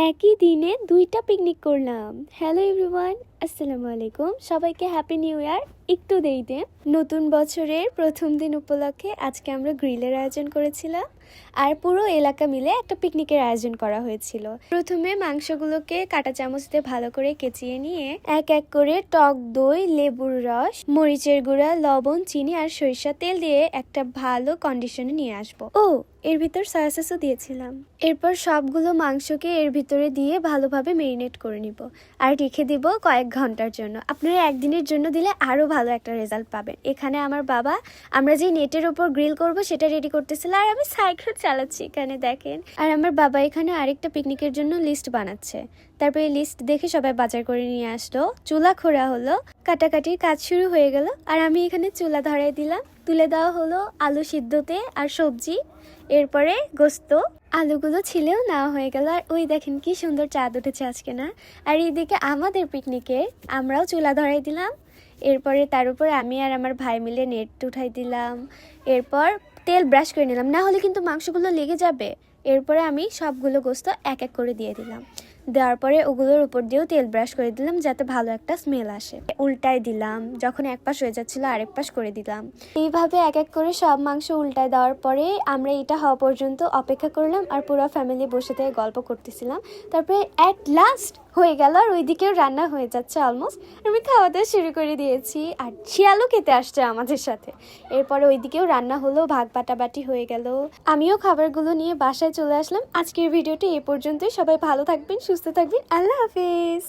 একই দিনে দুইটা পিকনিক করলাম। হ্যালো এভরিওয়ান, আসসালামু আলাইকুম। সবাইকে হ্যাপি নিউ ইয়ার। একটু দেরিতে নতুন বছরের প্রথম দিন উপলক্ষে আজকে আমরা গ্রিলের আয়োজন করেছিলাম আর পুরো এলাকা মিলে একটা পিকনিকের আয়োজন করা হয়েছিল। প্রথমে মাংসগুলোকে কাঁটা চামচ দিয়ে ভালো করে কেচিয়ে নিয়ে এক এক করে টক দই, লেবুর রস, মরিচের গুঁড়া, লবণ, চিনি আর সরিষার তেল দিয়ে একটা ভালো কন্ডিশনে নিয়ে আসবো। এর ভিতর সয়া সসও দিয়েছিলাম। এরপর সবগুলো মাংসকে এর ভিতরে দিয়ে ভালোভাবে মেরিনেট করে নিব আর রেখে দিব কয়েক ঘন্টার জন্য। আপনারা একদিনের জন্য দিলে আরো ভালো একটা রেজাল্ট পাবেন। এখানে আমার বাবা আমরা যে নেটের উপর গ্রিল করব সেটা রেডি করতেছিল আর আমি সাইকেল চালাচ্ছি, এখানে দেখেন। আর আমার বাবা এখানে আরেকটা পিকনিকের জন্য লিস্ট বানাচ্ছে। তারপরে লিস্ট দেখে সবাই বাজার করে নিয়ে আসলো, চুলা খোঁড়া হলো, কাটাকাটির কাজ শুরু হয়ে গেল। আর আমি এখানে চুলা ধরাই দিলাম। তুলে দেওয়া হলো আলু সিদ্ধতে আর সবজি, এরপরে গোস্ত, আলুগুলো ছিলেও নেওয়া হয়ে গেল। আর ওই দেখেন কি সুন্দর চাঁদ উঠেছে আজকে না। আর এইদিকে আমাদের পিকনিকে আমরাও চুলা ধরাই দিলাম। এরপরে তার উপরে আমি আর আমার ভাই মিলে নেট উঠাই দিলাম। এরপর তেল ব্রাশ করে নিলাম, না হলে কিন্তু মাংসগুলো লেগে যাবে। এরপরে আমি সবগুলো গোস্ত এক এক করে দিয়ে দিলাম। দেওয়ার পরে ওগুলোর উপর দিয়েও তেল ব্রাশ করে দিলাম যাতে ভালো একটা স্মেল আসে। উল্টায় দিলাম, যখন এক পাশ হয়ে যাচ্ছিল আরেক পাশ করে দিলাম। এইভাবে এক এক করে সব মাংস উল্টায় দেওয়ার পরে আমরা এটা হওয়া পর্যন্ত অপেক্ষা করলাম আর পুরো ফ্যামিলি বসে থেকে গল্প করতেছিলাম। তারপরে অ্যাট লাস্ট হয়ে গেল আর ওইদিকেও রান্না হয়ে যাচ্ছে অলমোস্ট। আমি খাওয়া দাওয়া শুরু করে দিয়েছি আর শিয়ালও খেতে আসছে আমাদের সাথে। এরপরে ওইদিকেও রান্না হলো, ভাগ বাটাবাটি হয়ে গেল। আমিও খাবারগুলো নিয়ে বাসায় চলে আসলাম। আজকের ভিডিওটি এ পর্যন্তই। সবাই ভালো থাকবেন, সুস্থ থাকবেন। আল্লাহ হাফেজ।